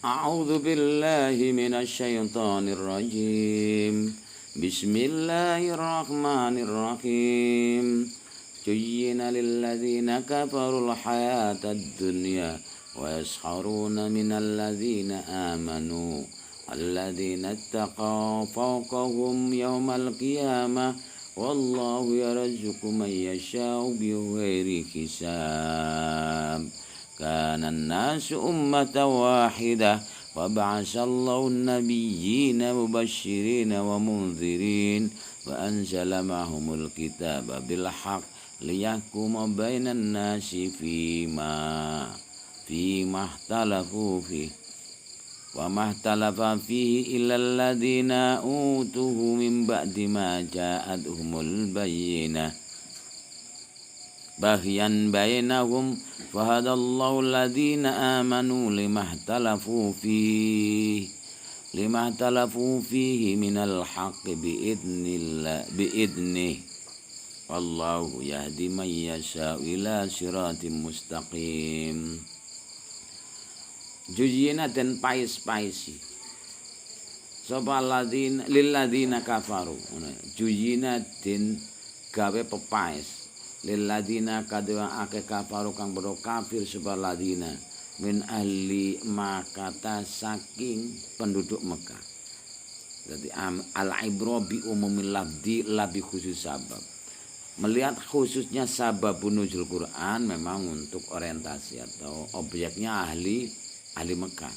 A'udzu billahi minasy syaithanir rajim. Bismillahirrahmanirrahim. Zuyyina lil ladzina kafarul hayatad dunya wa yaskharuna minal ladzina amanu alladzina ittaqaw fawqahum yawmal qiyamah wallahu yarzuqu man yasha'u bighairi hisab. كان الناس أمة واحدة وبعث الله النبيين مبشرين ومنذرين وأنزل معهم الكتاب بالحق ليحكم بين الناس فيما اختلفوا فيه وما اختلف فيه إلا الذين أوتوه من بعد ما جاءتهم البينة بغيا بينهم فهدى الله الذين آمنوا لما اختلفوا فيه من الحق بإذنه والله يهدي من يشاء إلى صراط مستقيم. Jujina dan pais-paisi sapa lilladzina kafaru. Jujina den gawe pepais lilladina kadwa ake kafaru kang bodo kafir sapa ladina min ahli Makkah saking penduduk Mekah. Jadi al-ibra bi umumil lafzi labi khusus sabab. Melihat khususnya sabab nuzul Quran memang untuk orientasi atau objeknya ahli Mekah.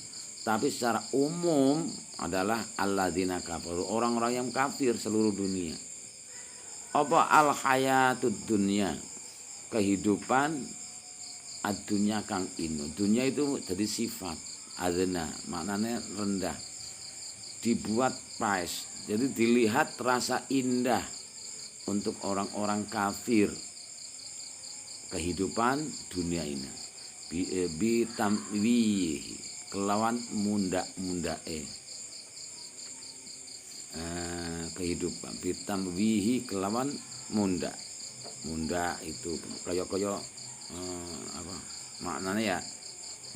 Tapi secara umum adalah alladzina kafaru, orang-orang yang kafir seluruh dunia. Apa al-hayatud dunya, kehidupan ad-dunya kang inu. Dunya itu jadi sifat adna, maknanya rendah. Dibuat pais, jadi dilihat rasa indah untuk orang-orang kafir. Kehidupan dunia ini bi tamwihi kelawan munda-mundae. Kehidupan bitamwihi kelawan munda itu kaya apa maknanya ya,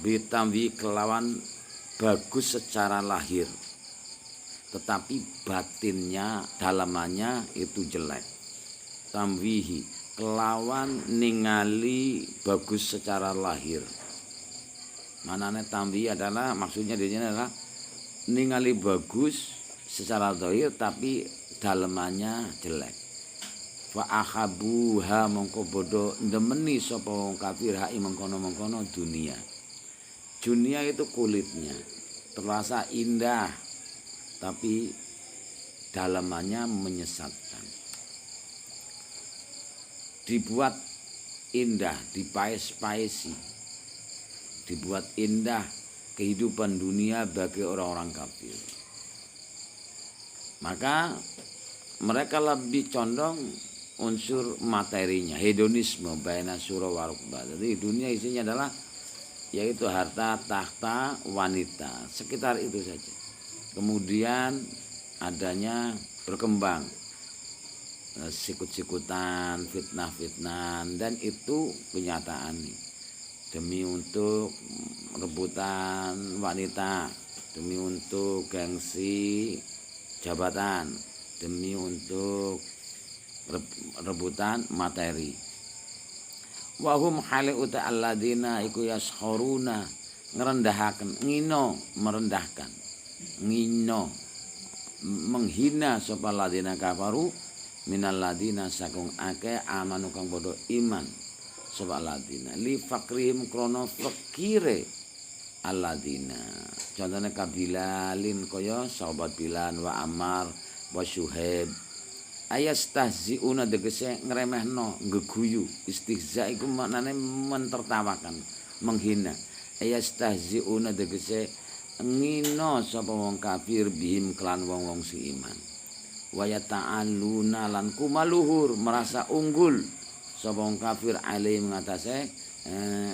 bitamwi kelawan bagus secara lahir tetapi batinnya dalamannya itu jelek. Tamwihi kelawan ningali bagus secara lahir. Maknanya tamwi adalah maksudnya di sini adalah ningali bagus secara zahir tapi dalemannya jelek. Fa akhabuha mongko bodo ndemeni sapa wong kafir hai mengkono-mengkono dunia. Dunia itu kulitnya terasa indah tapi dalamannya menyesatkan. Dibuat indah, dipais-paisi. Dibuat indah kehidupan dunia bagi orang-orang kafir. Maka mereka lebih condong unsur materinya, hedonisme, baina surah warukbah. Jadi dunia isinya adalah yaitu harta, tahta, wanita, sekitar itu saja. Kemudian adanya berkembang sikut-sikutan, fitnah-fitnah, dan itu kenyataan demi untuk rebutan wanita, demi untuk gengsi jabatan, demi untuk rebutan materi. Wahum hale uta alladzina iku yaskhuruna ngerendahaken, merendahkan, menghina sapa alladzina kafaru minal ladzina sakung ake amanu kang bodo iman sapa alladzina li fakrihim krono fakire alladzina. Contohnya kabilalin kaya sahabat Bilan wa Ammar wa Syuhaib. Ayastahziuna tegese ngremehno, ngeguyu. Istihza iku maknane mentertawakan, menghina. Ayastahziuna tegese ngino sapa wong kafir bihim kelan wong-wong si iman. Wa yata'alluna lan kumaluhur merasa unggul sapa wong kafir alai mengatase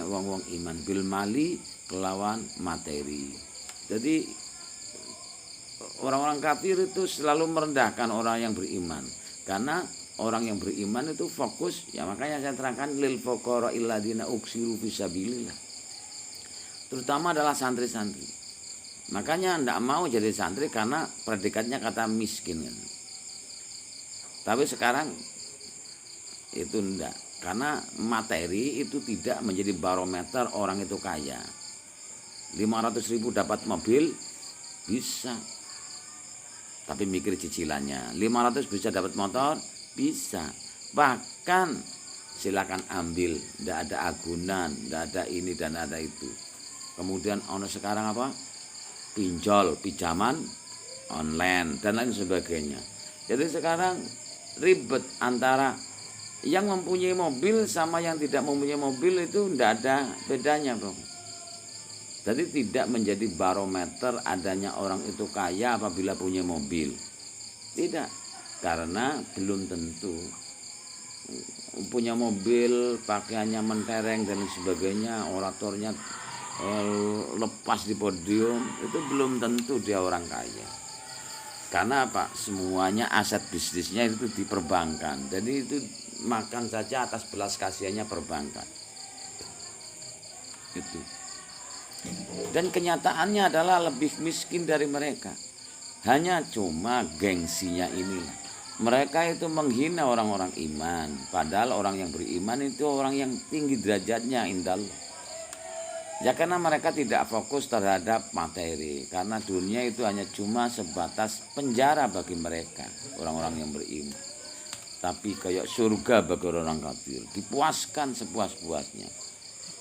wong-wong iman bil mali kelawan materi. Jadi orang-orang kafir itu selalu merendahkan orang yang beriman. Karena orang yang beriman itu fokus, ya makanya saya terangkan lil fuqara illadzina uksiru fisabilillah. Terutama adalah santri-santri. Makanya ndak mau jadi santri karena predikatnya kata miskin kan. Tapi sekarang itu ndak, karena materi itu tidak menjadi barometer orang itu kaya. 500.000 dapat mobil bisa, tapi mikir cicilannya. 500 bisa dapat motor bisa, bahkan silakan ambil, ndak ada agunan, ndak ada ini dan ada itu. Kemudian ono sekarang apa, pinjol, pinjaman online dan lain sebagainya. Jadi sekarang ribet antara yang mempunyai mobil sama yang tidak mempunyai mobil, itu ndak ada bedanya, bro. Jadi tidak menjadi barometer adanya orang itu kaya apabila punya mobil. Tidak, karena belum tentu. Punya mobil, pakaiannya mentereng dan sebagainya, oratornya lepas di podium, itu belum tentu dia orang kaya. Karena apa? Semuanya aset bisnisnya itu di perbankan. Jadi itu makan saja atas belas kasihannya perbankan. Itu. Dan kenyataannya adalah lebih miskin dari mereka. Hanya cuma gengsinya inilah. Mereka itu menghina orang-orang iman. Padahal orang yang beriman itu orang yang tinggi derajatnya indallah. Ya karena mereka tidak fokus terhadap materi. Karena dunia itu hanya cuma sebatas penjara bagi mereka, orang-orang yang beriman. Tapi kayak surga bagi orang kafir. Dipuaskan sepuas-puasnya.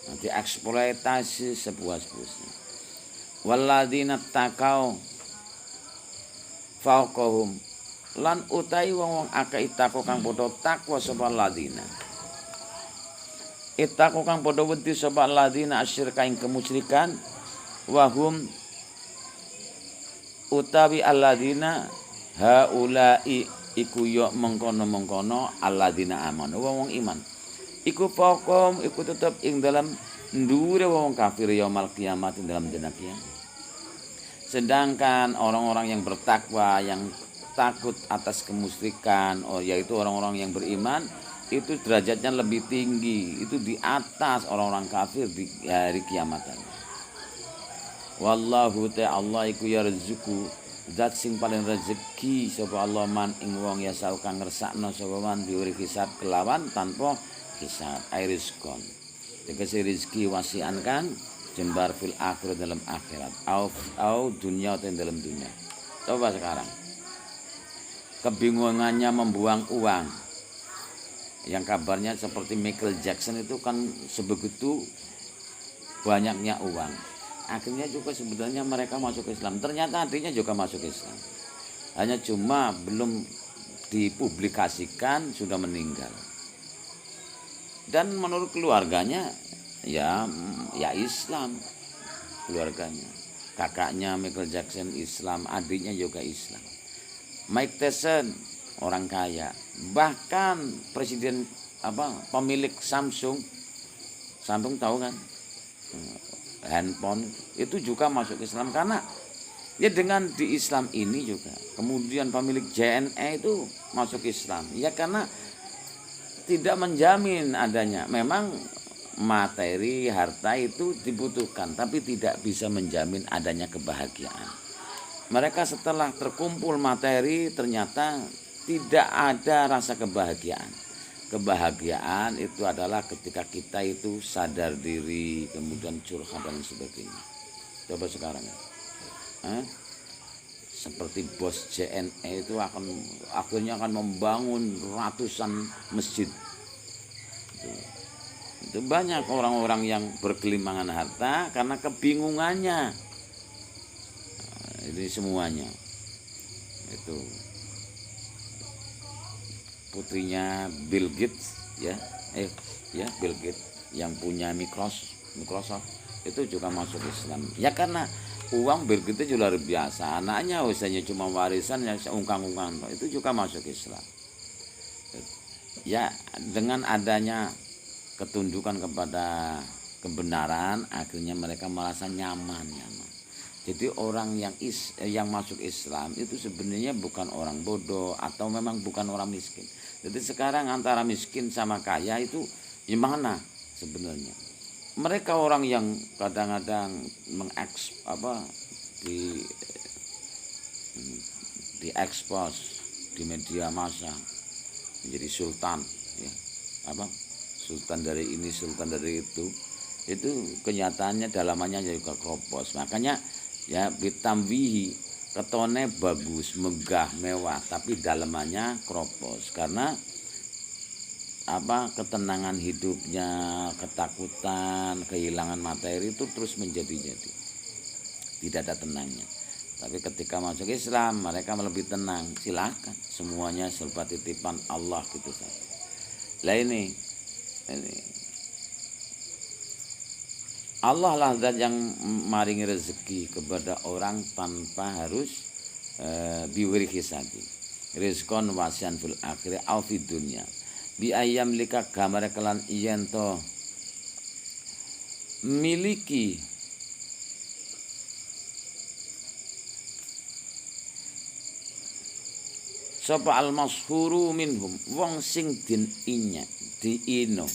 Nanti eksploitasi sepuas-puasnya. Walladzina taqau fauqahum, lan utai wong akeh takwa kang padha takwa sapa ladina. Ittaqu kang padha wedi sapa ladina asyirka ing kemusyrikan, wahum utawi alladina haulai iku yo mengkono-mengkono alladina amanu, wong iman. Iku pokom iku tetep ing dalam ndure wong kafir yaumul kiamat, ing dalam dina kiamat. Sedangkan orang-orang yang bertakwa, yang takut atas kemusyrikan, yaitu orang-orang yang beriman, itu derajatnya lebih tinggi, itu di atas orang-orang kafir di hari kiamat. Wallahu ta'ala iku yarzuqu, zat sing paling rezeki sapa Allah man ing wong ya sau kang ngersakno sapa man diuri hisab kelawan tanpa hisab, airizkon. Tegese rezeki wasian kan jembar fil akhirat, dalam akhirat, au dunia atau dalam dunia. Coba sekarang kebingungannya membuang uang, yang kabarnya seperti Michael Jackson itu kan sebegitu banyaknya uang. Akhirnya juga sebetulnya mereka masuk Islam. Ternyata artinya juga masuk Islam. Hanya cuma belum dipublikasikan sudah meninggal. Dan menurut keluarganya ya Islam keluarganya. Kakaknya Michael Jackson Islam, adiknya juga Islam. Mike Tyson orang kaya, bahkan presiden pemilik Samsung tahu kan, handphone itu juga masuk Islam. Karena ya dengan di Islam ini juga kemudian pemilik JNE itu masuk Islam, ya karena tidak menjamin adanya, memang materi harta itu dibutuhkan tapi tidak bisa menjamin adanya kebahagiaan. Mereka setelah terkumpul materi ternyata tidak ada rasa kebahagiaan. Kebahagiaan itu adalah ketika kita itu sadar diri, kemudian curhat dan sebagainya. Coba sekarang seperti bos JNE itu akhirnya akan membangun ratusan masjid. Itu banyak orang-orang yang bergelimangan harta karena kebingungannya. Ini semuanya itu putrinya Bill Gates Bill Gates yang punya Microsoft itu juga masuk Islam. Ya karena uang Bill Gates itu luar biasa. Anaknya usianya cuma warisan yang ungkang-ungkang, itu juga masuk Islam. Ya dengan adanya ketundukan kepada kebenaran, akhirnya mereka merasa nyaman. Jadi orang yang masuk Islam itu sebenarnya bukan orang bodoh atau memang bukan orang miskin. Jadi sekarang antara miskin sama kaya itu gimana sebenarnya? Mereka orang yang kadang-kadang diekspos di media massa menjadi sultan, ya apa sultan dari ini, sultan dari itu kenyataannya dalamannya juga kropos. Makanya ya bitamwihi, ketone bagus, megah, mewah, tapi dalamannya kropos karena ketenangan hidupnya, ketakutan, kehilangan materi itu terus menjadi-jadi, tidak ada tenangnya. Tapi ketika masuk Islam mereka lebih tenang. Silakan, semuanya serba titipan Allah gitu saja. Lah ini Allah lah zat yang maringi rezeki kepada orang tanpa harus biwiri hisabi. Rizqon wasian fil akhirah au fid dunya. Bi ayam lika gamare kelan yen to miliki sapa al mashhuru minhum wong sing din inya diino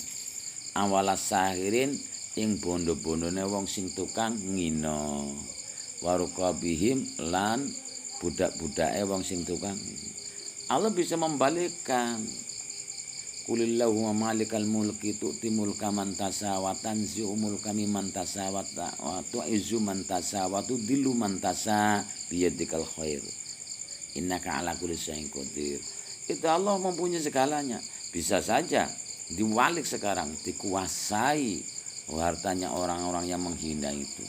awala sahirin ing bondo-bondone wong sing tukang ngino warukabihim lan budak-budake wong sing tukang. Allah bisa membalikkan. Qulillahumma malikal mulki tu'ti mulka man tasha wa tanzi'u mulka mimman tasha wa tu'izzu man tasha wa tudillu man tasha biyadikal khair. Innaka ala kulli syai'in qadir. Itu Allah mempunyai segalanya. Bisa saja diwalik sekarang, dikuasai hartanya orang-orang yang menghina itu.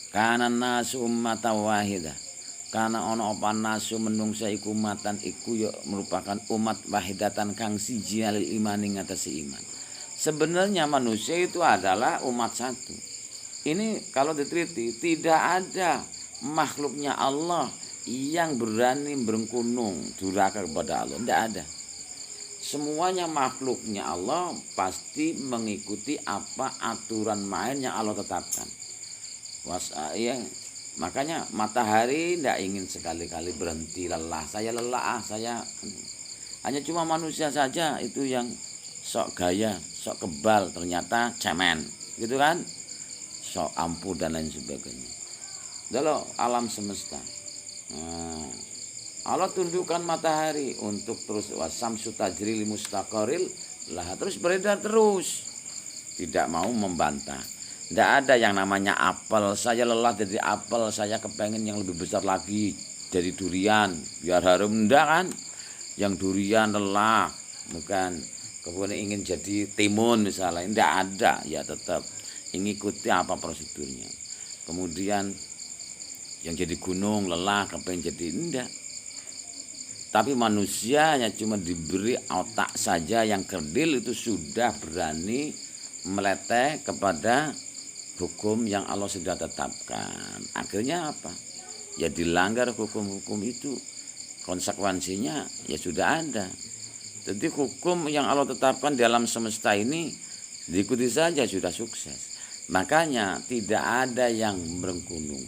Kana nasu ummatan wahidah. Karena ono apa nasu menungsa iku umatan iku ya merupakan umat wahidatan kang siji alil iman ing atase iman. Sebenarnya manusia itu adalah umat satu. Ini kalau diteliti tidak ada makhluknya Allah yang berani berkunung durhaka kepada Allah, tidak ada. Semuanya makhluknya Allah pasti mengikuti apa aturan main yang Allah tetapkan. Makanya matahari tidak ingin sekali-kali berhenti lelah. Saya lelah, saya hanya cuma manusia saja itu yang sok gaya, sok kebal, ternyata cemen, gitu kan? Sok ampuh dan lain sebagainya. Dalam alam semesta, Allah tundukkan matahari untuk terus wasamsu tajri li mustaqarril lah, terus beredar terus, tidak mau membantah. Tidak ada yang namanya apel. Saya lelah dari apel, saya kepengen yang lebih besar lagi dari durian biar harum. Tidak kan? Yang durian lelah, bukan kemudian ingin jadi timun misalnya. Tidak ada, ya tetap mengikuti apa prosedurnya. Kemudian yang jadi gunung lelah, kepengen jadi tidak. Tapi manusianya cuma diberi otak saja yang kerdil itu sudah berani meleteh kepada hukum yang Allah sudah tetapkan. Akhirnya apa? Ya dilanggar hukum-hukum itu. Konsekuensinya ya sudah ada. Jadi hukum yang Allah tetapkan di alam semesta ini diikuti saja sudah sukses. Makanya tidak ada yang berkunung.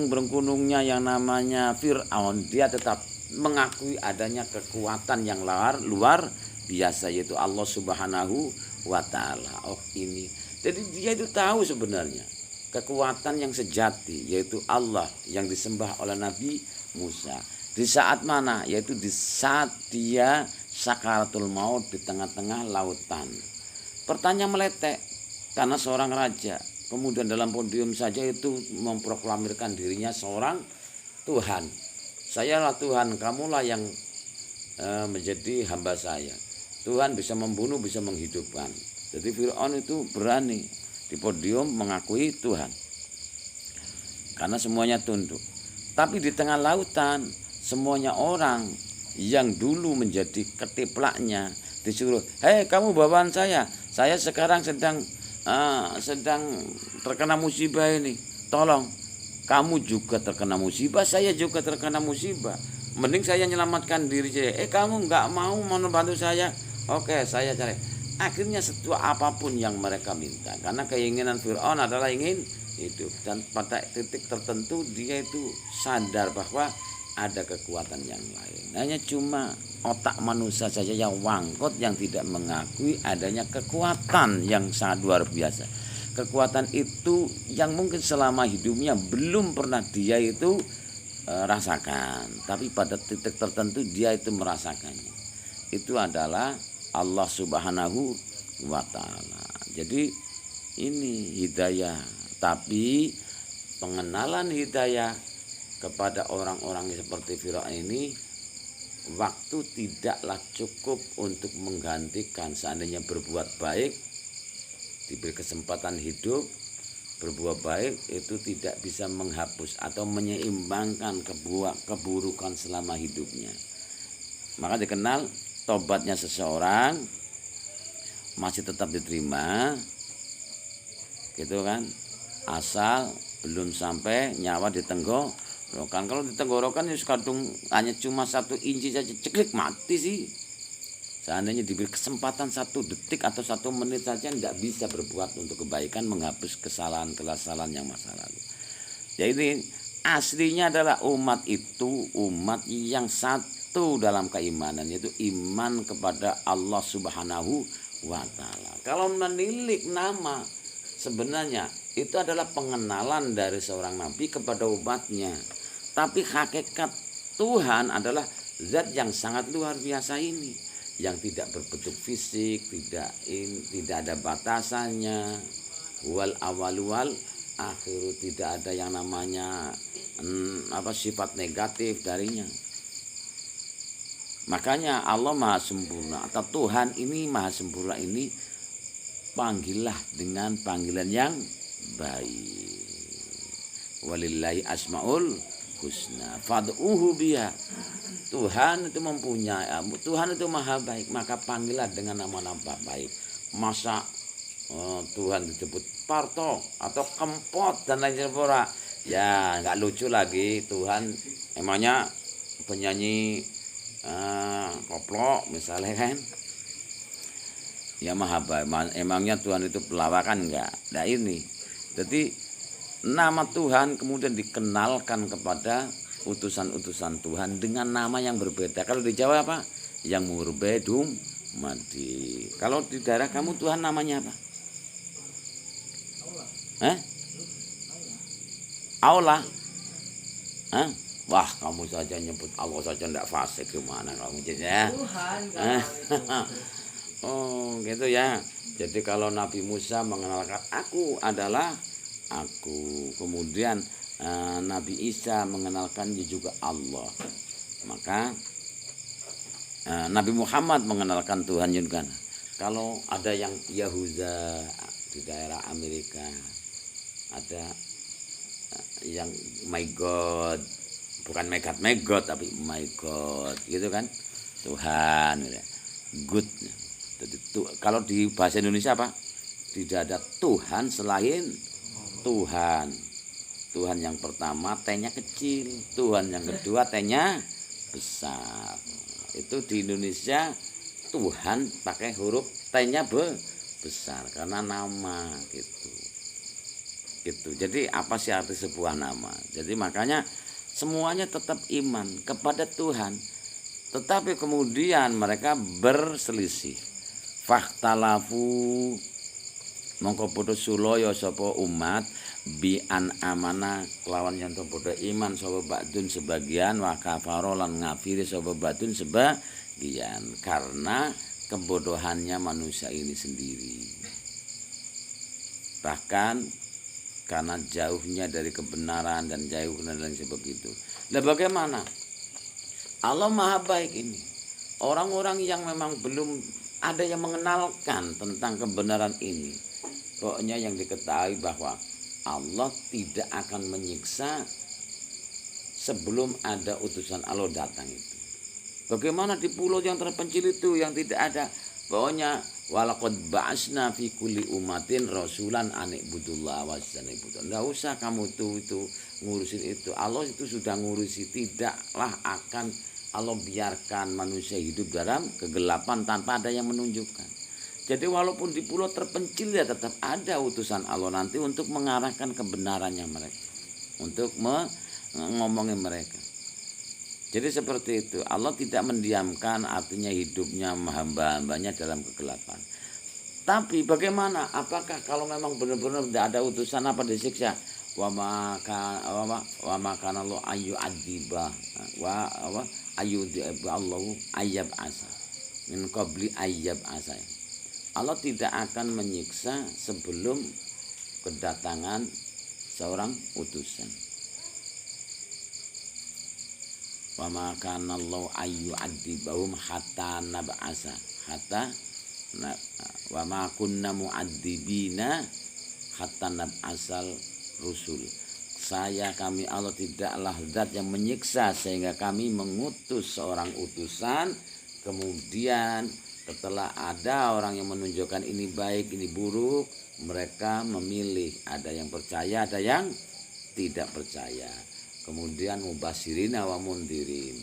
Berkunungnya yang namanya Fir'aun, dia tetap mengakui adanya kekuatan yang luar biasa, yaitu Allah Subhanahu wa ta'ala. Oh ini. Jadi dia itu tahu sebenarnya kekuatan yang sejati, yaitu Allah yang disembah oleh Nabi Musa. Di saat mana? Yaitu di saat dia sakaratul maut di tengah-tengah lautan. Pertanyaan meletek karena seorang raja. Kemudian dalam podium saja itu memproklamirkan dirinya seorang Tuhan. Sayalah Tuhan, kamulah yang menjadi hamba saya. Tuhan bisa membunuh, bisa menghidupkan. Jadi Fir'aun itu berani di podium mengakui Tuhan. Karena semuanya tunduk. Tapi di tengah lautan, semuanya orang yang dulu menjadi ketiplaknya disuruh, hei kamu bawaan saya sekarang sedang terkena musibah ini. Tolong, kamu juga terkena musibah, saya juga terkena musibah. Mending saya menyelamatkan diri saya. Kamu nggak mau membantu saya? Oke, saya cari. Akhirnya setua apapun yang mereka minta, karena keinginan Fir'aun adalah ingin hidup, dan pada titik tertentu dia itu sadar bahwa ada kekuatan yang lain. Hanya cuma otak manusia saja yang wangkot, yang tidak mengakui adanya kekuatan yang sangat luar biasa. kekuatan itu yang mungkin selama hidupnya belum pernah dia itu rasakan, tapi pada titik tertentu dia itu merasakannya. Itu adalah Allah Subhanahu wa Ta'ala. Jadi ini hidayah, tapi pengenalan hidayah kepada orang-orang seperti Firaun ini, waktu tidaklah cukup untuk menggantikan. Seandainya berbuat baik, diberi kesempatan hidup, berbuat baik itu tidak bisa menghapus atau menyeimbangkan keburukan selama hidupnya. Maka dikenal tobatnya seseorang masih tetap diterima, gitu kan, asal belum sampai nyawa ditenggorokan. Kalau ditenggorokan ya kadung hanya cuma 1 inci saja, ceklik mati sih. Seandainya diberi kesempatan 1 detik atau 1 menit saja, tidak bisa berbuat untuk kebaikan, menghapus kesalahan yang masa lalu. Jadi aslinya adalah umat itu umat yang satu dalam keimanan, yaitu iman kepada Allah Subhanahu wa Ta'ala. Kalau menilik nama, sebenarnya itu adalah pengenalan dari seorang nabi kepada umatnya. Tapi hakikat Tuhan adalah zat yang sangat luar biasa ini, yang tidak berbentuk fisik, tidak ada batasannya. Wal awal wal akhir, tidak ada yang namanya sifat negatif darinya. Makanya Allah Maha Sempurna atau Tuhan ini Maha Sempurna ini, panggillah dengan panggilan yang baik. Walillahi asmaul husna fad'uhu biha. Tuhan itu mempunyai, Tuhan itu maha baik, maka panggillah dengan nama-nama baik. Masa Tuhan disebut Parto atau Kempot dan lain sebagainya, ya nggak lucu lagi. Tuhan emangnya penyanyi koplo misalnya kan, ya maha baik. Emangnya Tuhan itu pelawakan enggak? Nah ini, jadi nama Tuhan kemudian dikenalkan kepada utusan-utusan Tuhan dengan nama yang berbeda. Kalau di Jawa apa? Yang murbedum madi. Kalau di daerah kamu Tuhan namanya apa? Allah. Wah, kamu saja nyebut Allah saja enggak fasik, gimana kamu jadinya? Tuhan. Oh, gitu ya. Jadi kalau Nabi Musa mengenalkan aku adalah aku, kemudian Nabi Isa mengenalkan dia juga Allah, maka Nabi Muhammad mengenalkan Tuhan juga. Kalau ada yang Yahuda di daerah Amerika, ada yang my God, bukan my God tapi my God, gitu kan, Tuhan, good. Jadi kalau di bahasa Indonesia apa? Tidak ada Tuhan selain Tuhan. Tuhan yang pertama T-nya kecil, Tuhan yang kedua T-nya besar. Itu di Indonesia Tuhan pakai huruf T-nya besar karena nama gitu. Jadi apa sih arti sebuah nama? Jadi makanya semuanya tetap iman kepada Tuhan, tetapi kemudian mereka berselisih. Fahtalafu mongko padha sulaya sapa umat bi an amana kelawan yen padha iman sapa ba'dun sebagian wa kafara lan ngafiri sapa ba'dun sebagian karena kebodohannya manusia ini sendiri, bahkan karena jauhnya dari kebenaran dan jauh dan lain sebab itu. Nah bagaimana? Allah maha baik ini. Orang-orang yang memang belum ada yang mengenalkan tentang kebenaran ini, pokoknya yang diketahui bahwa Allah tidak akan menyiksa sebelum ada utusan Allah datang itu. Bagaimana di pulau yang terpencil itu yang tidak ada, pokoknya walaqad ba'asna fi kulli ummatin rasulan an ibudullah wasjanibudullah. Enggak usah kamu itu ngurusin itu. Allah itu sudah ngurusi, tidaklah akan Allah biarkan manusia hidup dalam kegelapan tanpa ada yang menunjukkan. Jadi walaupun di pulau terpencil ya tetap ada utusan Allah nanti untuk mengarahkan kebenarannya mereka, untuk ngomongin mereka. Jadi seperti itu. Allah tidak mendiamkan, artinya hidupnya hamba-hambanya dalam kegelapan. Tapi bagaimana? Apakah kalau memang benar-benar tidak ada utusan apa disiksa? Wa maka Allah ayu adiba wa ayu Allahu ayyab asa min qabli ayyab asa. Allah tidak akan menyiksa sebelum kedatangan seorang utusan. Wa maka Allah ayu adibahum hatta nab'asa hatta wa ma kunna mu'adzibina hatta nab'asal rusul. Kami Allah tidaklah zat yang menyiksa sehingga kami mengutus seorang utusan, kemudian setelah ada orang yang menunjukkan ini baik ini buruk, mereka memilih, ada yang percaya ada yang tidak percaya. Kemudian mubashirina wa mundirin,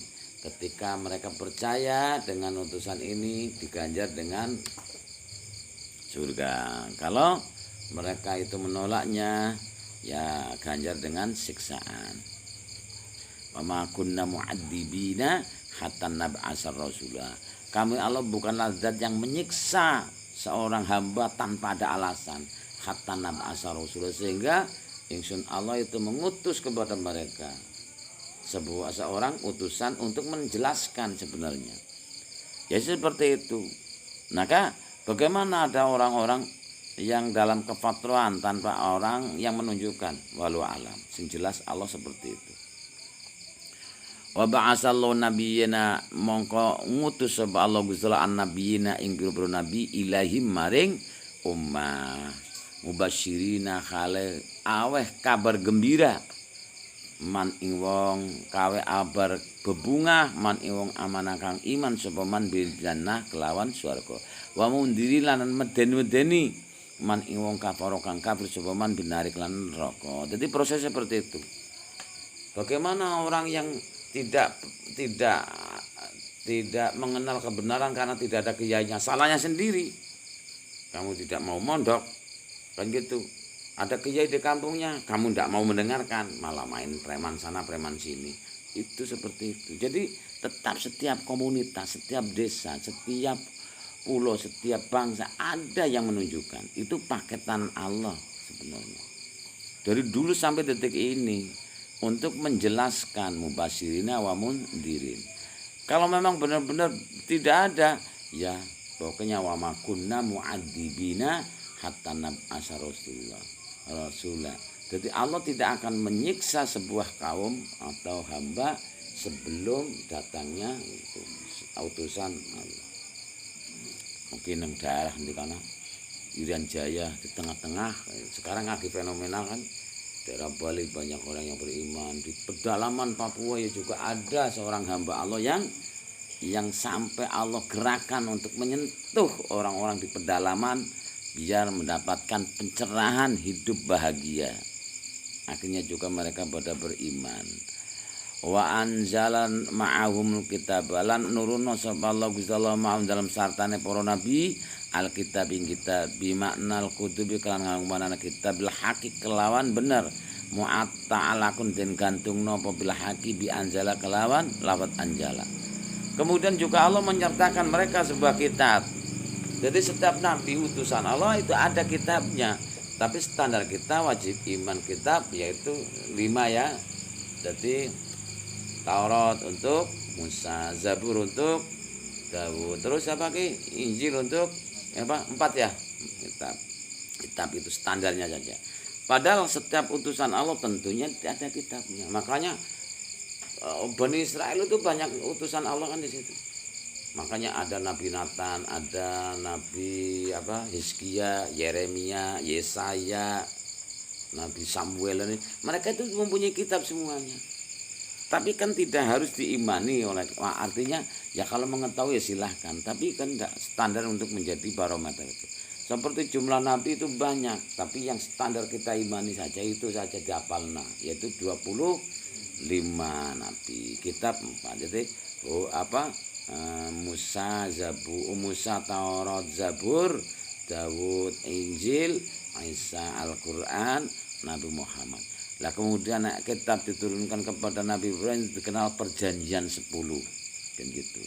ketika mereka percaya dengan utusan ini diganjar dengan surga. Kalau mereka itu menolaknya, ya ganjar dengan siksaan. Wa ma kunna mu'adzibina hatta nab'asa rasula. Kami Allah bukanlah zat yang menyiksa seorang hamba tanpa ada alasan. Hatta nab'asa rasula, sehingga ingsun Allah itu mengutus kepada mereka seorang utusan untuk menjelaskan sebenarnya. Ya seperti itu. Maka bagaimana ada orang-orang yang dalam kefatruan tanpa orang yang menunjukkan, walau alam. Sing jelas Allah seperti itu. Wa ba'asallahu nabiyina, mongko ngutus sapa Allah Gusti Allah annabiyina ing pira-pira nabi ilahim maring ummah mubasyirina khale aweh kabar gembira man ing wong kawe abar bebungah man ing wong amanah kang iman sapa man bil jannah kelawan swarga wa mundiri lan medeni man ing wong kafir kang kafir sapa man binarik lan neraka. Jadi proses seperti itu. Bagaimana orang yang tidak mengenal kebenaran karena tidak ada kiainya, salahnya sendiri. Kamu tidak mau mondok kan gitu. Ada kiai di kampungnya, kamu tidak mau mendengarkan, malah main preman sana preman sini. Itu seperti itu. Jadi tetap setiap komunitas, setiap desa, setiap pulau, setiap bangsa ada yang menunjukkan. Itu paketan Allah sebenarnya. Dari dulu sampai detik ini untuk menjelaskan mubasyirina wa mundirin. Kalau memang benar-benar tidak ada, ya pokoknya wa ma kunna mu'adzibina hatta nab'asa rasulah. Jadi Allah tidak akan menyiksa sebuah kaum atau hamba sebelum datangnya utusan Allah. Mungkin yang daerah di kana Irian Jaya di tengah-tengah, sekarang lagi fenomenal kan, daerah Bali banyak orang yang beriman. Di pedalaman Papua ya juga ada seorang hamba Allah yang sampai Allah gerakan untuk menyentuh orang-orang di pedalaman biar mendapatkan pencerahan hidup bahagia. Akhirnya juga mereka pada beriman. Wa anzalan ma'ahum kitab lan nuruno sapa Allah Gusti Allah ma'ahum dalam sartane para nabi alkitab ing kitab bimaknal kutubi kan nganggo kitab bil haqi kelawan bener mu'atta'alakun den gantungno apa bil haqi bi anzala kelawan lafat anjala. Kemudian juga Allah menyertakan mereka sebuah kitab. Jadi setiap nabi utusan Allah itu ada kitabnya. Tapi standar kita wajib iman kitab yaitu 5 ya. Jadi Taurat untuk Musa, Zabur untuk Daud, terus apa lagi? Injil untuk apa? 4 ya. Kitab itu standarnya saja. Padahal setiap utusan Allah tentunya ada kitabnya. Makanya Bani Israel itu banyak utusan Allah kan di situ. Makanya ada Nabi Nathan, ada Nabi Hizkia, Yeremia, Yesaya, Nabi Samuel ini. Mereka itu mempunyai kitab semuanya. Tapi kan tidak harus diimani oleh, artinya ya kalau mengetahui ya silahkan. Tapi kan tidak standar untuk menjadi barometer itu. Seperti jumlah nabi itu banyak, tapi yang standar kita imani saja itu saja dihafalna, yaitu 25 nabi, kitab 4. Jadi Musa, Taurat, Zabur, Daud, Injil, Isa, Al-Quran, Nabi Muhammad. Lah kemudian kitab diturunkan kepada Nabi Ibrahim dikenal perjanjian 10 dan gitu.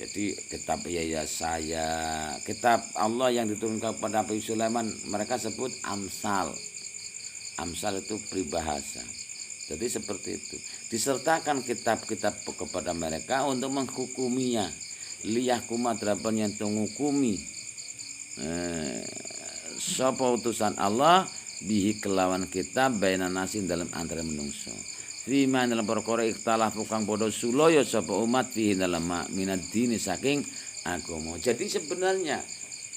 Jadi kitab saya, kitab Allah yang diturunkan kepada Nabi Sulaiman mereka sebut amsal. Amsal itu peribahasa. Jadi seperti itu. Disertakan kitab-kitab kepada mereka untuk menghukuminya. Liyahkuma drapan yang tungukumi. Sapa utusan Allah bihi kelawan kitab bainan nasin dalam antara menungso. Fima dalam perkara ikhtilaf kang padha sulaya sapa umat fihi dalam minad dini saking agama. Jadi sebenarnya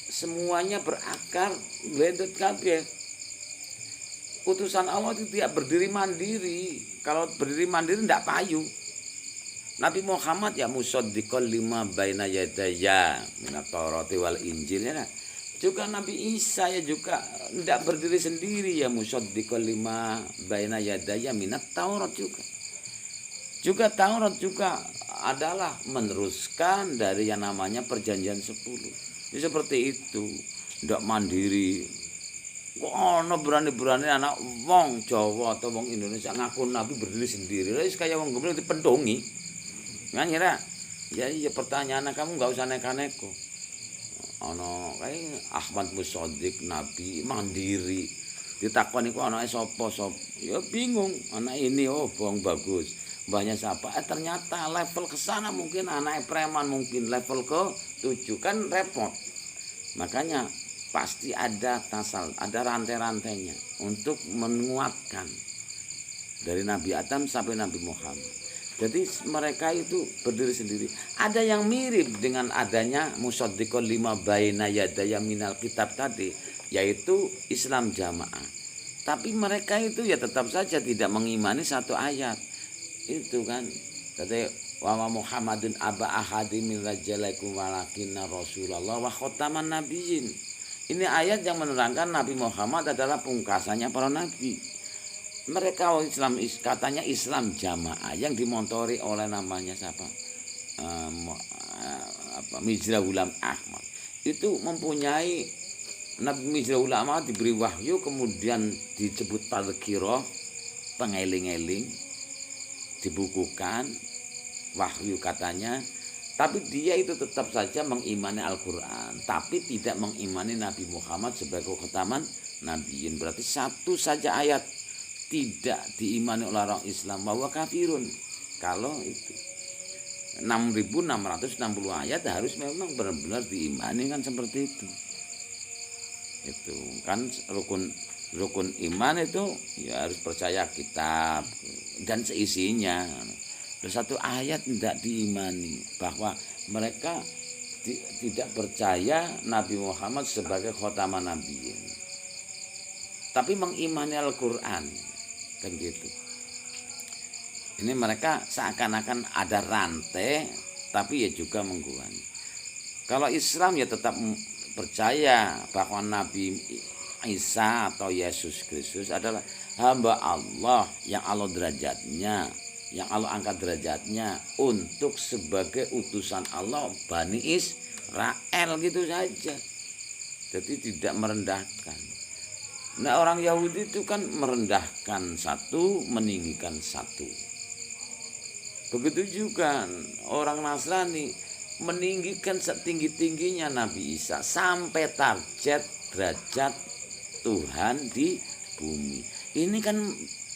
semuanya berakar blended kabeh. Utusan Allah itu tidak berdiri mandiri. Kalau berdiri mandiri tidak payu. Nabi Muhammad ya musaddiqal lima baina yadaya minat Taurati wal Injil ya. Juga Nabi Isa ya juga tidak berdiri sendiri ya musaddiqal lima baina yadaya minat Taurat juga. Juga Taurat juga adalah meneruskan dari yang namanya perjanjian 10. Ini seperti itu. Tidak mandiri. Kok ana berani-berani anak wong Jawa atau wong Indonesia ngaku Nabi berdiri sendiri. Wis kaya wong goblok dipendongi. Kan kira ya pertanyaan kamu enggak usah neko-neko. Ana kae Ahmad Musaddiq Nabi mandiri. Ditakoni kok anake sapa? Ya bingung. Anak ini bong bagus. Mbahnya siapa? Ternyata level ke sana mungkin anake preman, mungkin level ke 7 kan repot. Makanya pasti ada tasal, ada rantai-rantainya untuk menguatkan dari Nabi Adam sampai Nabi Muhammad. Jadi mereka itu berdiri sendiri. Ada yang mirip dengan adanya musaddiqul lima baina yadaya minal kitab tadi, yaitu Islam jamaah. Tapi mereka itu ya tetap saja tidak mengimani satu ayat. Itu kan kata wa Muhammadun aba ahadin min rajalikum walakinna rasulullah wa khataman nabiyyin. Ini ayat yang menerangkan Nabi Muhammad adalah pungkasannya para nabi. Mereka Islam katanya Islam jamaah yang dimontori oleh namanya siapa? Mirza Ghulam Ahmad. Itu mempunyai Nabi Mirza Ghulam Ahmad diberi wahyu kemudian disebut tadhkirah, pengeling-eling, dibukukan wahyu katanya. Tapi dia itu tetap saja mengimani Al-Quran. Tapi tidak mengimani Nabi Muhammad sebagai khataman nabiyin. Berarti satu saja ayat tidak diimani oleh orang Islam bahwa kafirun. Kalau itu 6.660 ayat harus memang benar-benar diimani kan seperti itu. Itu kan rukun iman itu ya harus percaya kitab dan seisinya. Satu ayat tidak diimani bahwa mereka tidak percaya Nabi Muhammad sebagai khataman nabiyyin. Tapi mengimani Al-Qur'an kan gitu. Ini mereka seakan-akan ada rantai tapi ya juga mengganggu. Kalau Islam ya tetap percaya bahwa Nabi Isa atau Yesus Kristus adalah hamba Allah yang Allah derajatnya, yang Allah angkat derajatnya untuk sebagai utusan Allah Bani Israel gitu saja. Jadi tidak merendahkan. Nah orang Yahudi itu kan merendahkan satu, meninggikan satu. Begitu juga orang Nasrani meninggikan setinggi-tingginya Nabi Isa sampai target derajat Tuhan di bumi. Ini kan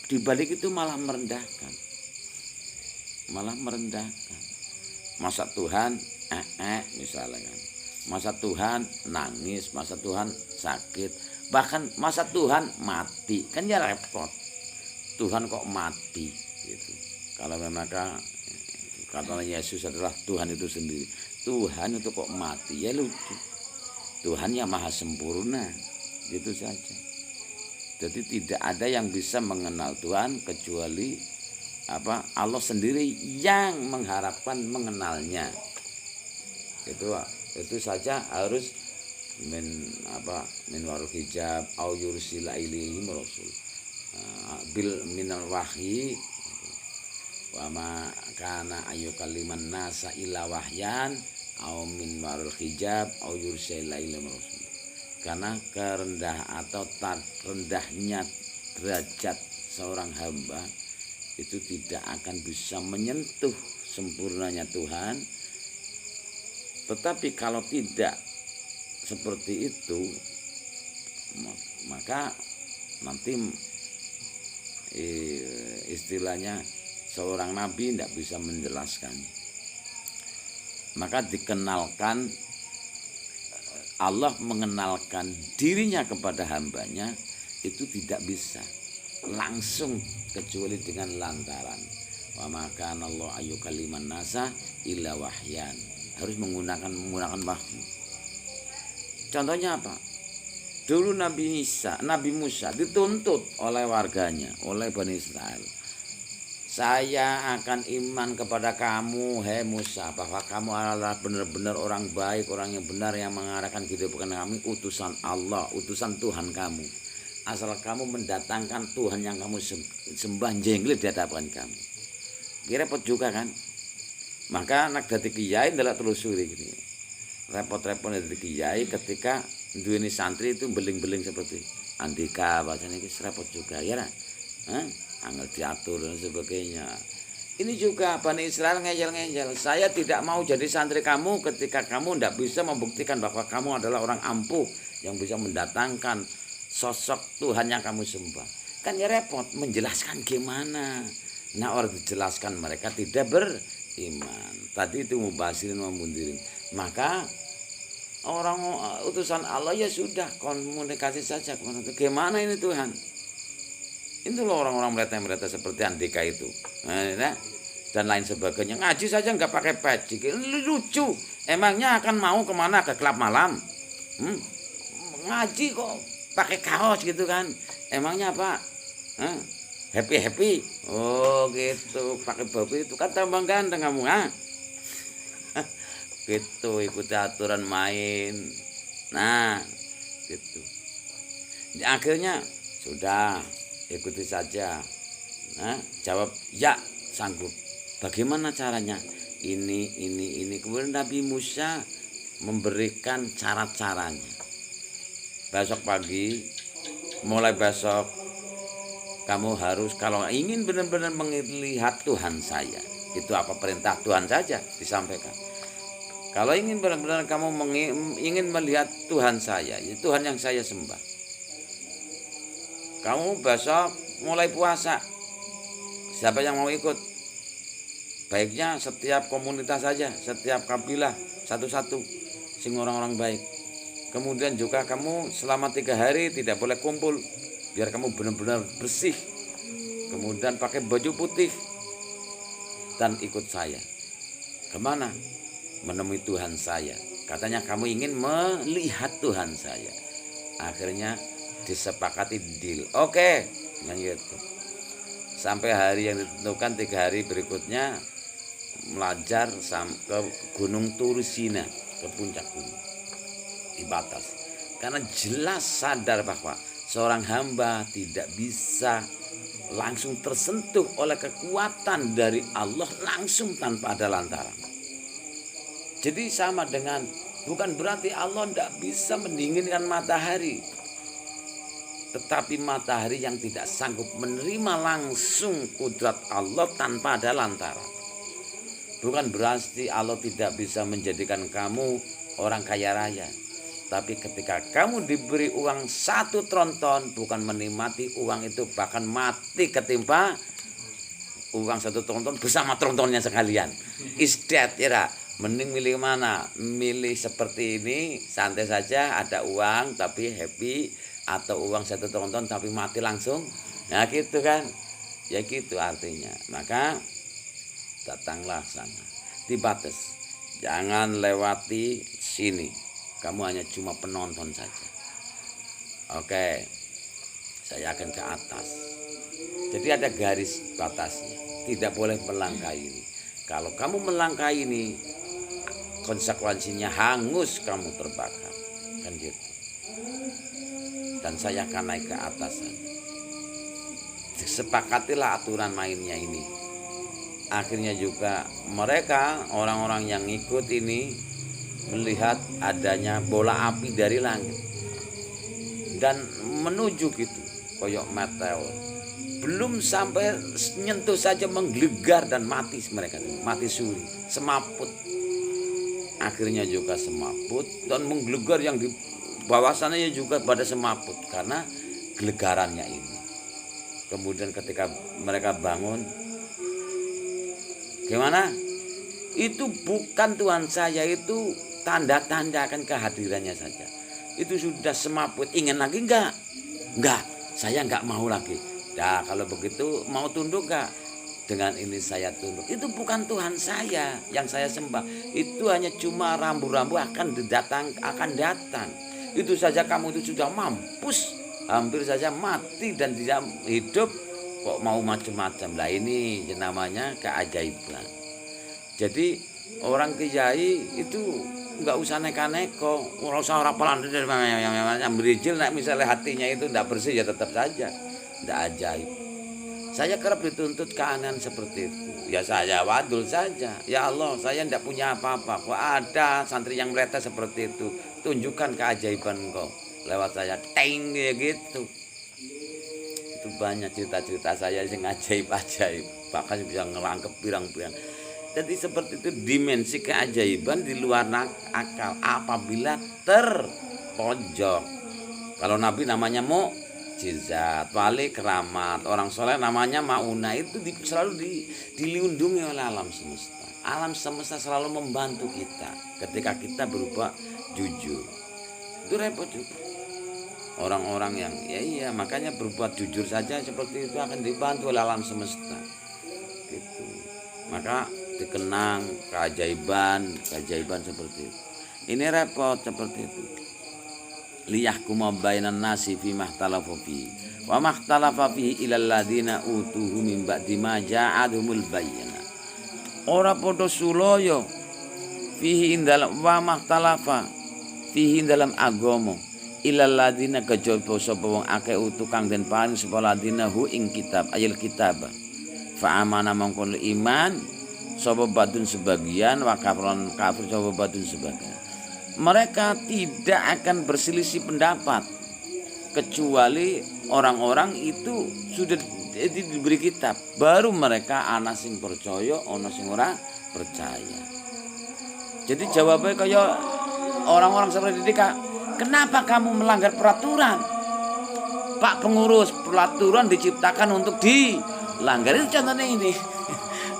dibalik itu malah merendahkan. Masa Tuhan misalnya kan, masa Tuhan nangis, masa Tuhan sakit, bahkan masa Tuhan mati kan ya repot. Tuhan kok mati gitu. Kalau memang kata Yesus adalah Tuhan itu sendiri, Tuhan itu kok mati ya lucu. Tuhan yang maha sempurna gitu saja. Jadi tidak ada yang bisa mengenal Tuhan kecuali Allah sendiri yang mengharapkan mengenalnya. Itu saja harus min warul hijab au yursila ilaihim rasul bil minal wahyi wa ma kana ayyukaliman nasa illa wahyan au min warul hijab au yursila ilaihim rasul. Karena rendahnya derajat seorang hamba itu tidak akan bisa menyentuh sempurnanya Tuhan Tetapi kalau tidak seperti itu, maka nanti istilahnya seorang nabi tidak bisa menjelaskan. Maka dikenalkan, Allah mengenalkan dirinya kepada hambanya itu tidak bisa langsung kecuali dengan lantaran wa maka Allah ayyukaliman nasa illa wahyan, harus menggunakan wahyu. Contohnya apa? Dulu Nabi Musa dituntut oleh warganya, oleh Bani Israel. Saya akan iman kepada kamu, hei Musa, bahwa kamu adalah benar-benar orang baik, orang yang benar yang mengarahkan kehidupan kami, utusan Allah, utusan Tuhan kamu. Asal kamu mendatangkan Tuhan yang kamu sembah jenglit di hadapan kami. Repot juga kan? Maka anak dadi kiai ndelok telusuri gini. Repot-repot dadi kiai ketika duweni santri itu beling-beling seperti Andika bacanya iki repot juga ya kan? Angel diatur dan sebagainya. Ini juga Bani Israel ngeyel-ngeyel. Saya tidak mau jadi santri kamu ketika kamu tidak bisa membuktikan bahwa kamu adalah orang ampuh yang bisa mendatangkan sosok Tuhan yang kamu sembah. Kan ya repot menjelaskan gimana. Nah orang dijelaskan mereka tidak beriman. Tadi itu mubasirin memundirin. Maka orang utusan Allah ya sudah komunikasi saja. Gimana ini Tuhan? Itu loh orang-orang mereka seperti Andika itu, nah, dan lain sebagainya. Ngaji saja nggak pakai peci, lucu. Emangnya akan mau kemana ke klub malam? Ngaji kok pakai kaos gitu kan? Emangnya apa? Happy? Oh gitu, pakai babi itu kan tambah ganteng kamu, gitu, ikuti aturan main. Nah, gitu. Akhirnya sudah. Ikuti saja. Nah, jawab ya, sanggup. Bagaimana caranya? Ini. Kemudian Nabi Musa memberikan cara-caranya. Besok pagi, mulai besok, kamu harus kalau ingin benar-benar melihat Tuhan saya, itu apa perintah Tuhan saja disampaikan. Kalau ingin benar-benar kamu ingin melihat Tuhan saya, ya Tuhan yang saya sembah. Kamu besok mulai puasa. Siapa yang mau ikut? Baiknya setiap komunitas saja, setiap kabilah satu-satu, sing orang-orang baik. Kemudian juga kamu selama 3 hari tidak boleh kumpul, biar kamu benar-benar bersih. Kemudian pakai baju putih dan ikut saya. Kemana? Menemui Tuhan saya. Katanya kamu ingin melihat Tuhan saya. Akhirnya disepakati deal. Oke, yang gitu. Sampai hari yang ditentukan 3 hari berikutnya melajar ke Gunung Tursina, ke puncak gunung di batas. Karena jelas sadar bahwa seorang hamba tidak bisa langsung tersentuh oleh kekuatan dari Allah langsung tanpa ada lantaran. Jadi sama dengan, bukan berarti Allah tidak bisa mendinginkan matahari. Tetapi matahari yang tidak sanggup menerima langsung kudrat Allah tanpa ada lantaran. Bukan berarti Allah tidak bisa menjadikan kamu orang kaya raya. Tapi ketika kamu diberi uang 1 tronton, bukan menikmati uang itu, bahkan mati ketimpa uang 1 tronton bersama trontonnya sekalian. Isdat ya, mending milih mana? Milih seperti ini, santai saja, ada uang tapi happy. Atau uang 1 tronton tapi mati langsung. Nah gitu kan. Ya gitu artinya. Maka datanglah sana. Dibatas. Jangan lewati sini. Kamu hanya cuma penonton saja. Oke. Saya akan ke atas. Jadi ada garis batasnya. Tidak boleh melangkahi ini. Kalau kamu melangkahi ini, konsekuensinya hangus kamu terbakar. Kan gitu. Dan saya akan naik ke atas sana. Sepakatilah aturan mainnya ini. Akhirnya juga mereka orang-orang yang ikut ini melihat adanya bola api dari langit dan menuju gitu koyok meteor. Belum sampai nyentuh saja menggelegar dan mati mereka, mati suri, semaput. akhirnya juga semaput, dan menggelegar yang di bawah sana juga pada semaput karena gelegarannya ini. Kemudian ketika mereka bangun, gimana? Itu bukan Tuhan saya, itu tanda-tanda akan kehadirannya saja. Itu sudah semaput. Ingin lagi enggak? Enggak, saya enggak mau lagi. Nah, kalau begitu mau tunduk enggak? Dengan ini saya tunduk. Itu bukan Tuhan saya yang saya sembah. Itu hanya cuma rambu-rambu akan datang. Itu saja kamu itu sudah mampus, hampir saja mati dan tidak hidup, kok mau macam-macam. Lah ini namanya keajaiban. Jadi orang kiai itu nggak usah neko-neko, ora usah ora pelan yang berijil, nek misalnya hatinya itu tidak bersih ya tetap saja tidak ajaib. Saya kerap dituntut keanehan seperti itu. Ya saya wadul saja. Ya Allah, saya tidak punya apa-apa. Kok ada santri yang meleta seperti itu? Tunjukkan keajaiban Engkau lewat saya. Teng ya gitu. Itu banyak cerita-cerita saya yang ajaib-ajaib. Bahkan bisa ngerangkep pirang-pirang. Jadi seperti itu dimensi keajaiban di luar akal apabila terpojok. Kalau Nabi namanya mukjizat, wali keramat, orang soleh namanya mauna, itu selalu dilindungi oleh alam semesta. Alam semesta selalu membantu kita ketika kita berubah jujur. Itu repot juga. Orang-orang yang iya makanya berbuat jujur saja seperti itu akan dibantu oleh alam semesta. Gitu. Maka dikenang keajaiban seperti itu. Ini repot seperti itu. Liyahkuma bainan nasi fi mahtalafa fi wa mahtalafa fi ilal ladina utuhu min ba'di ma ja'adhumul bayyinah. Ora padha sulaya fihi dalam wa mahtalafa fihi dalam agama ilal ladina kejaba sapa wong akeh utu kang den paring sapa ladina hu ing kitab ayil kitab fa amana mongkon iman sapa batun sebagian wa kafir sapa batun sebagian. Mereka tidak akan berselisih pendapat kecuali orang-orang itu sudah diberi kitab, baru mereka ana sing percaya ana sing ora percaya. Jadi jawabannya kayak orang-orang seperti ini, Kak, kenapa kamu melanggar peraturan? Pak pengurus, peraturan diciptakan untuk dilanggar. Itu contohnya ini.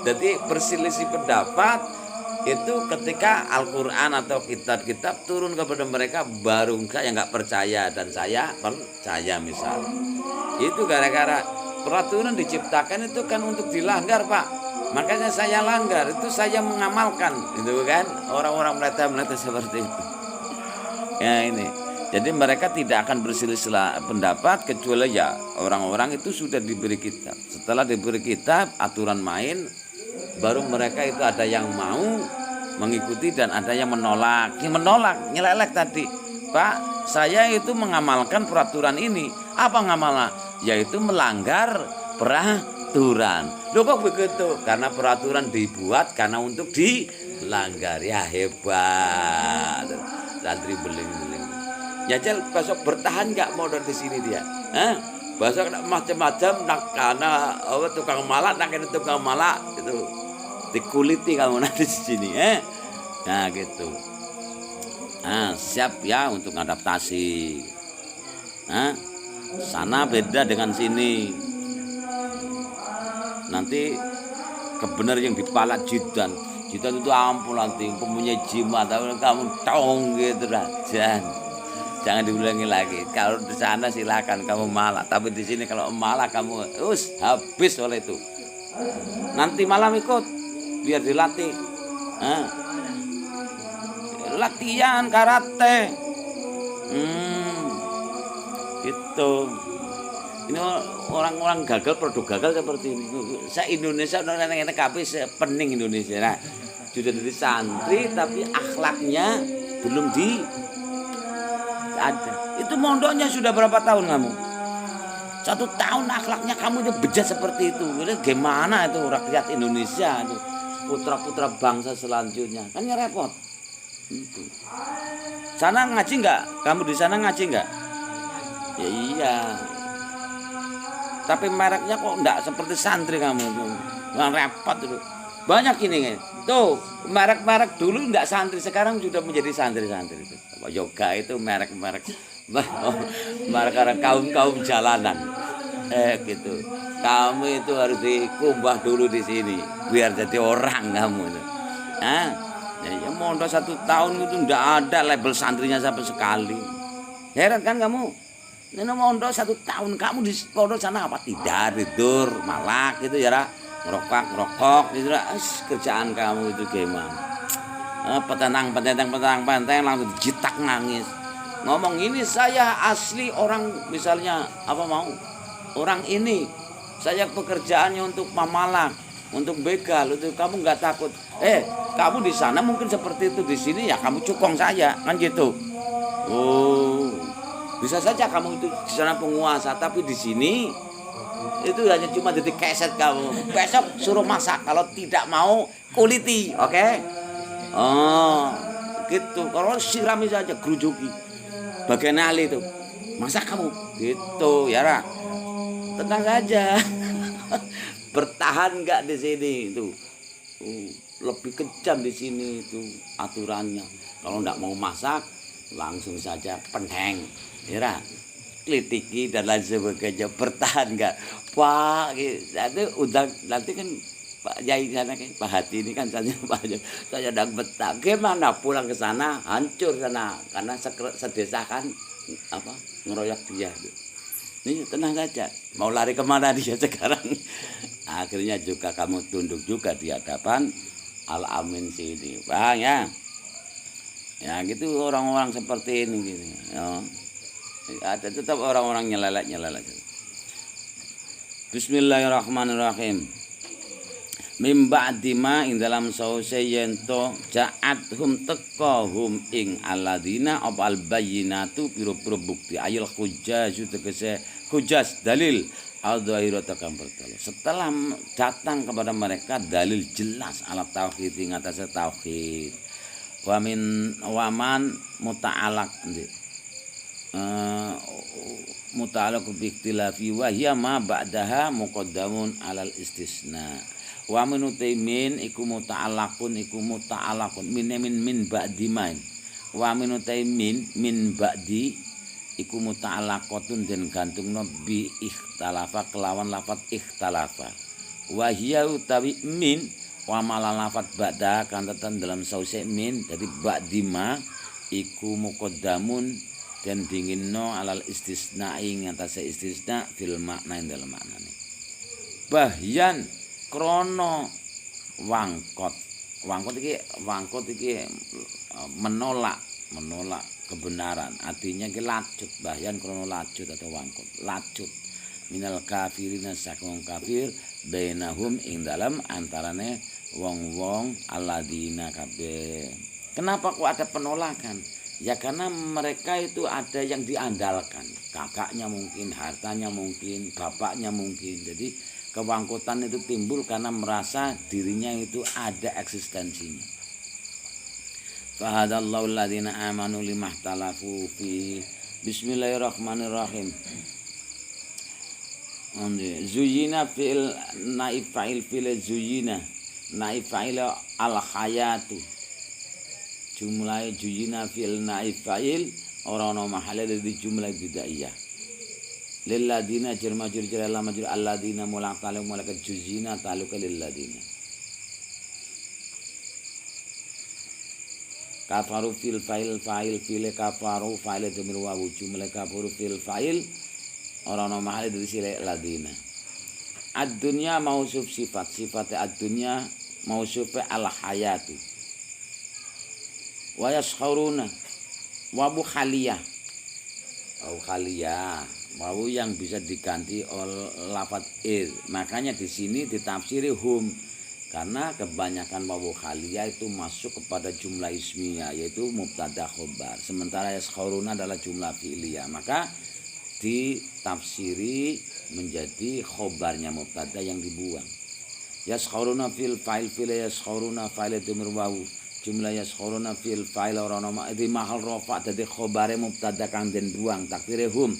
Jadi berselisih pendapat itu ketika Al-Quran atau kitab-kitab turun kepada mereka, baru yang nggak percaya dan saya percaya misal. Itu gara-gara peraturan diciptakan itu kan untuk dilanggar, Pak. Makanya saya langgar, itu saya mengamalkan, itu kan orang-orang meleta seperti itu. Ya ini. Jadi mereka tidak akan berselisih pendapat kecuali ya orang-orang itu sudah diberi kitab. Setelah diberi kitab, aturan main, baru mereka itu ada yang mau mengikuti dan ada yang menolak. Yang menolak, nyelelek tadi. Pak, saya itu mengamalkan peraturan ini. Apa ngamalnya? Yaitu melanggar peraturan. Loh kok begitu? Karena peraturan dibuat karena untuk dilanggar. Ya hebat. Santri beling-beling. Ya Cel, besok bertahan nggak modal di sini dia? Besok macam-macam nak karena tukang malak, nak ini tukang malak itu dikuliti kamu nanti di sini, Nah gitu. Nah, siap ya untuk adaptasi. Sana beda dengan sini. Nanti kebenar yang dipalak jidan itu ampun nanti mempunyai jimat, kamu tong gitu aja. Jangan diulangi lagi. Kalau di sana silakan kamu malak, tapi di sini kalau malak kamu habis oleh itu. Nanti malam ikut biar dilatih. Latihan karate. Gitu. Ini orang-orang gagal, produk gagal seperti ini. Saya Indonesia orang-orang kabeh pening Indonesia. Nah, sudah dari santri tapi akhlaknya belum ada. Itu mondoknya sudah berapa tahun kamu? 1 tahun akhlaknya kamu udah bejat seperti itu. Gimana itu rakyat Indonesia itu, putra-putra bangsa selanjutnya? Kan repot. Itu. Sana ngaji enggak? Kamu di sana ngaji enggak? Ya iya. Tapi mereknya kok enggak seperti santri kamu itu. Yang repot itu. Banyak ini Tuh, merek-merek dulu enggak santri, sekarang sudah menjadi santri-santri itu. Yoga itu merek-merek merek kaum-kaum jalanan. Gitu. Kamu itu harus dikumbah dulu di sini biar jadi orang kamu itu. Ah, ya mondok 1 tahun itu enggak ada label santrinya sampai sekali. Heran kan kamu? Ini mondok 1 tahun kamu di pondok sana apa tidak tidur malak gitu ya, ngerokok gitu lah. Kerjaan kamu itu gimana? Petentang langsung dijitak nangis. Ngomong ini saya asli orang misalnya apa mau orang ini saya pekerjaannya untuk mamalak, untuk begal, untuk kamu nggak takut. Kamu di sana mungkin seperti itu, di sini ya kamu cukong saya kan gitu. Oh, bisa saja kamu itu di sana penguasa, tapi di sini itu hanya cuma jadi keset kamu. Besok suruh masak, kalau tidak mau kuliti, oke? Oh, gitu. Kalau sirami saja, gerujuki. Bagian ahli itu, masak kamu, gitu ya Ra. Tenang saja. Bertahan nggak di sini itu. Lebih kejam di sini itu aturannya. Kalau nggak mau masak, langsung saja peneng, ya klitiki dan lain sebagainya. Bertahan nggak, Pak? Nanti udah nanti kan Pak Yai sana kan, Pak Hati ini kan saya sedang betah. Gimana pulang ke sana hancur sana karena sedesa kan apa ngeroyak dia. Ini tenang saja, mau lari kemana dia sekarang? Akhirnya juga kamu tunduk juga di hadapan Al-Amin sini, Bang ya. Ya gitu orang-orang seperti ini gitu. Ya. Ada tetap orang-orang nyelelek. Bismillahirrahmanirrahim. Mim ba'di ma ing dalam sause yento ja'athum taqahum ing alladzina al bayyinatu pira-pira bukti ayil hujjaju tegese hujjas dalil al-dhahirata kang pertelo. Setelah datang kepada mereka dalil jelas alat tauhid ing atase tauhid. Waman muta'alaq muta'alaq bi ikhtilafi wa hiya ma ba'daha muqaddamun alal istisna. Wa minutaimin iku muta'alaqun min ba'di main. Wa minutaimin min ba'di iku muta'alaqatun den gantungno bi ikhtalafa kelawan lafat ikhtalafa. Wa hiya utawi min wa malan lafat ba'da kantatan dalam sause min dari ba'di ma iku muqaddamun dan dinginno alal istisna ing atase istisna fil makna ing dalam maknane. Bahyan krono wangkot iki menolak kebenaran, artinya ki lacut, bahyan krono lacut atau wangkot lacut minal kafirina saking kafir bainahum ing dalam antarane wong-wong alladzina kabeh. Kenapa kok ada penolakan? Ya karena mereka itu ada yang diandalkan, kakaknya mungkin, hartanya mungkin, bapaknya mungkin. Jadi kewangkutan itu timbul karena merasa dirinya itu ada eksistensinya. Fahadallahu alladzina amanu limahtalafu fi. Bismillahirrahmanirrahim. Zuyina fil naib fa'il fil zuyina. Naib fa'il al hayatu. Jumlah zuyina fil naib fa'il orang-orang mahal dari jumlah bidaiyah. Lilladina majur jala majur alladina mulak taluk mulak juzina taluk lilladina. Kafaru fil fa'il kafaru fa'il dhamir wawu jumlah kafaru fil fa'il orang mahal dari sila ladina. Ad-dunya mausuf sifat ad-dunya mausuf al hayatu. Wa yaskhuruna wa bu khaliyah. Wawu yang bisa diganti oleh lafaz ir. Makanya di sini ditafsiri hum karena kebanyakan wawu khaliyah itu masuk kepada jumlah ismiyah yaitu mubtada khobar. Sementara yaskhuruna adalah jumlah fi'liyah. Maka ditafsiri menjadi khobarnya mubtada yang dibuang. Yaskhuruna fil fa'il yaskhuruna fa'il dhamir wawu. Jumlah yaskhuruna fil fa'il orang di mahal rafa dadi khobare mubtada kang den buang takdire hum.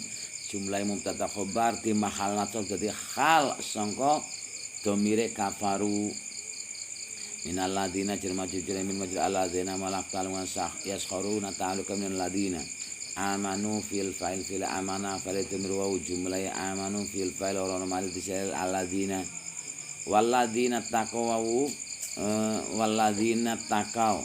Jumlah mubtada khobar di mahal nasab dadi hal sangka domire kafaru. minal ladina jerma jujur min majra alladzina malak talungan sah yaskharuna ta'aluka minal ladina amanu fil fa'il fil amana falitumru wa jumlah amanu fil fa'il orang mali disel alladzina walladina taqaw walladina taqaw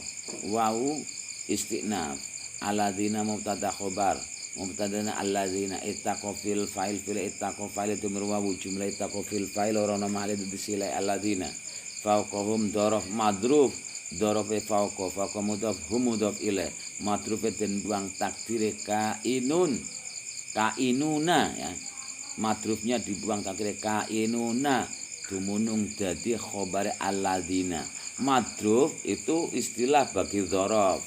wau istinaf alladzina mubtada khabar mubtadana alladzina ittaqaw fil fa'il fil ittaqaw falitumru wa jumlah ittaqaw fil fa'il orang mali disel alladzina fauqahum dorof madruf dorofe fauqa mudaf humudaf ilaih madrufe den buang takdire kainuna ya madrufnya dibuang takdire kainuna dumunung dadi khobare alladzina. Madruf itu istilah bagi dzaraf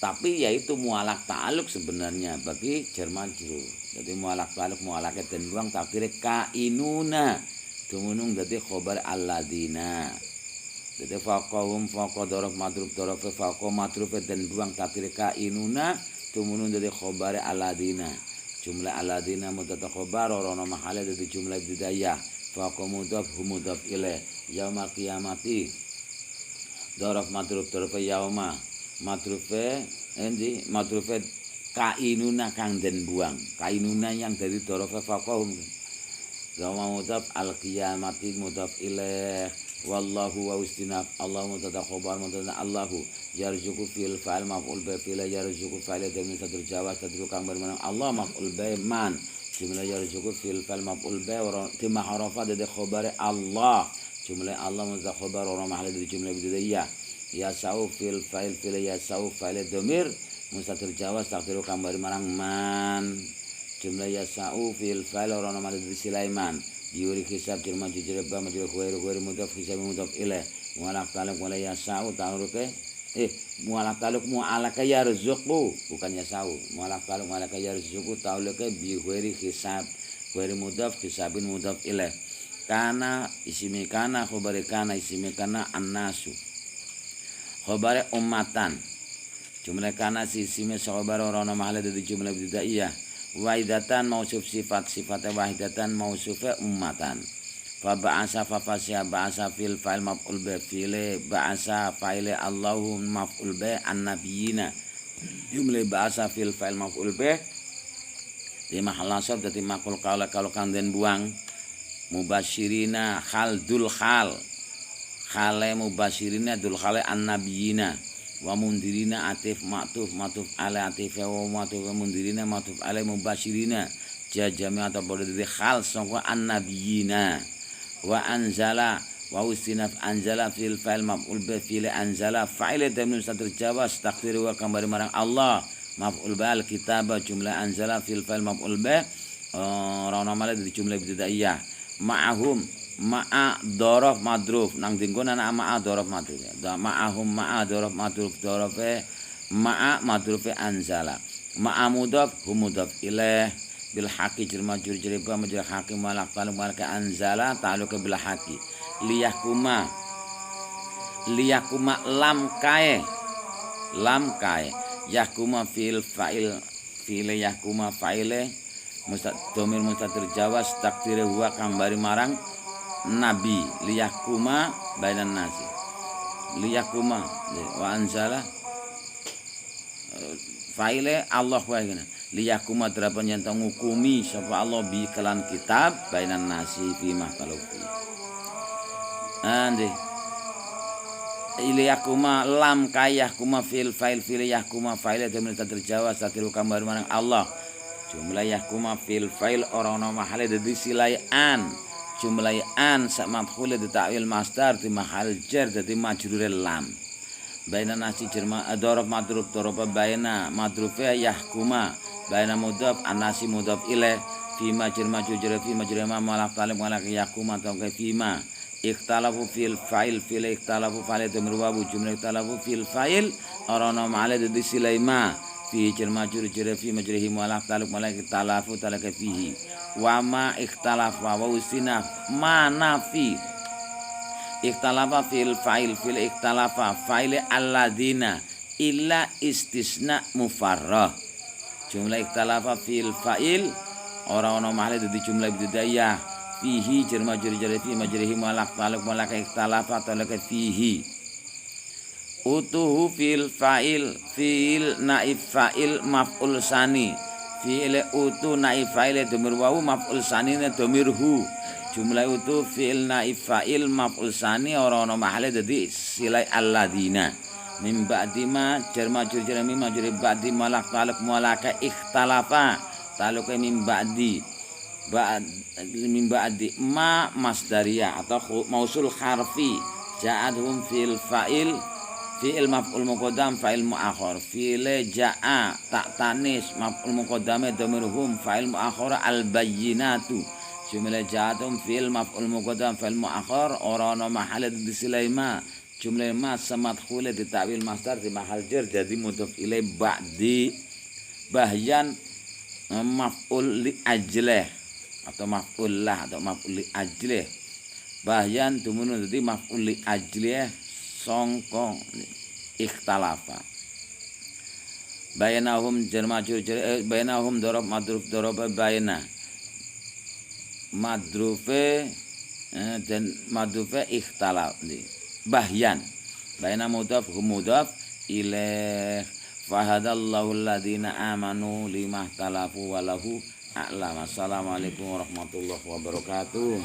tapi yaitu mualak ta'aluk sebenarnya bagi jar majrur. Jadi mualak ta'aluk mualake den buang takdire kainuna dumunung dadi khobar alladzina. Jadi faqahum faqa dzaraf madruf dzaraf faqa madruf den buang takdire kainuna dumunung dadi khobar alladzina. Jumlah alladzina mudhaf khobar ora ana mahale dadi jumlah bidayah. Faqa mudhaf humudhaf ilaih yaumul qiyamati dzaraf madruf dzaraf yauma madrufe endi madrufe kainuna kang den buang kainuna yang dari dzaraf faqahum yauma mudhaf al qiyamati mudhaf ilaih wallahu wa istinaf Allahu mudhaf khobar mudhaf Allahu yarzuqu fil fa'il maf'ul bi fil yarzuqu fa'il min sadr jawaz tadru kang bermakna Allah maf'ul bi man jumlah yarzuqu fil fa'il maf'ul bi wa timma harafa dari khobar Allah jumlah Allah mudhaf khobar wa mahal dari jumlah bidayah yasau fil fa'il fil yasau fa'il dhamir mustatir jawaz taqdiru kang bermakna man jumlah yasau fil fa'il wa mahal dari Sulaiman yuri hisab jerman jujur ba majrur khair mudhaf hisab mudhaf ilaih mualaq taluk wala yasau ta'ruke mualaq taluk mualaka yarzuqu bukan yasau mualaq taluk mualaka yarzuqu ta'luke bi khairi hisab khair mudhaf hisabin mudhaf ilaih kana ismi kana khabar kana ismi kana annasu khabar ummatan jumlah kana ismi khabar orang mahal dari jumlah bidaiyah wahidatan mausuf sifatnya wahidatan mausufnya ummatan fa ba'asa fa fasya ba'asa fil fa'il maf'ul bi fil ba'asa fa'il Allahu maf'ul bi annabiyina jumlah ba'asa fil fa'il maf'ul bi di mahal nasab dadi maqul kalau kang den buang mubasyirina khaldul khale mubasyirina dul khale annabiyina wa mundirina atif ma'tuf ala atif wa ma'tuf wa mundirina ma'tuf ala mubasyirina jajami atau boleh dari khal sangka annabiyina wa anzala wa ustinaf anzala fil fa'il maf'ul bi fil anzala fa'il damin sadr jawaz taqdir wa kambari marang Allah maf'ul bi al kitabah jumlah anzala fil fa'il maf'ul bi ora ana male dari jumlah bidaiyah ma'ahum ma'a dzaraf madruf nang dinggon ana ma'a dzaraf madruf ya ma'ahum ma'a dzaraf madruf dzarafe ma'a madrufe anzala ma'a mudhaf hum mudhaf ilaih bil haqi jerma jurjriba majra haqi malak taluk malaka anzala ta'aluka bil haqi liyahkuma lam kae yahkuma fil fa'il fil yahkuma fa'ile domir mustatir jawaz takdire huwa kang bari marang nabi liyahkuma bainan nasi liyahkuma wa anzala faile Allah wa gana liyahkuma drapan yang ngukumi sapa Allah bi kalan kitab bainan nasi fi mahtalufi ande liyahkuma lam kayahkuma fil fa'il fil yahkuma faile domir mustatir jawaz takdiru kang bari marang Allah jumlah yahkuma fil fa'il orang mahale dadi silaian jumlah an sak maf'ul di ta'wil masdar di mahal jar dadi majrur lam baina nasi jerma dzaraf madruf dzaraf baina madrufe yahkuma baina mudhaf anasi mudhaf ilaih fi majrur majrur fi majrur ma malak talib malak yahkuma atau ka fi ma ikhtalafu fil fa'il fil ikhtalafu fa'il damir wa jumlah ikhtalafu fil fa'il arana ma'ala dadi silaima fi jerma majrur fi majrihi malak talib malak ikhtalafu talaka fihi wa ma ikhtalafa wa usina ma nafi ikhtalafa fil fa'il fil ikhtalafa fa'il alladzina illa istisna mufarrah jumlah ikhtalafa fil fa'il ora ono mahal dadi jumlah bidayah fihi jar majrur fi majrihi malak taluk malak ikhtalafa talaka fihi utuhu fil fa'il naib fa'il maf'ul sani fi'il utu naib fa'il domir wawu maf'ul sani domir hu jumlah utu fi'il naib fa'il maf'ul sani ora mahale dadi silai alladina min ba'di ma jar majrur jar mim majrur ba'di malak taluk malaka ikhtalafa taluk min ba'di ma masdariyah atau mausul harfi ja'adhum fil fa'il fi'il maf'ul muqaddam fa'il muakhar fi'il ja'a tak tanis maf'ul muqaddam dhamirhum fa'il muakhar al bayyinatu jumlah ja'atum fi'il maf'ul muqaddam fa'il muakhar ora ana mahal di silaima jumlah ma samadkhul di ta'wil masdar di mahal jar jadi mudhof ilai ba'di bahyan maf'ul li ajlih atau maf'ul lah atau maf'ul li ajlih bahyan tumunun dadi maf'ul li ajlih songkong ikhtalafa bainahum jar majrur bainahum darab madruf darab baina madrufe dan madrufe ikhtalaf bahyan baina mudhaf mudhaf ilaih fahadallahu alladhina amanu limahtalafu walahu a'lam. Assalamualaikum warahmatullahi wabarakatuh.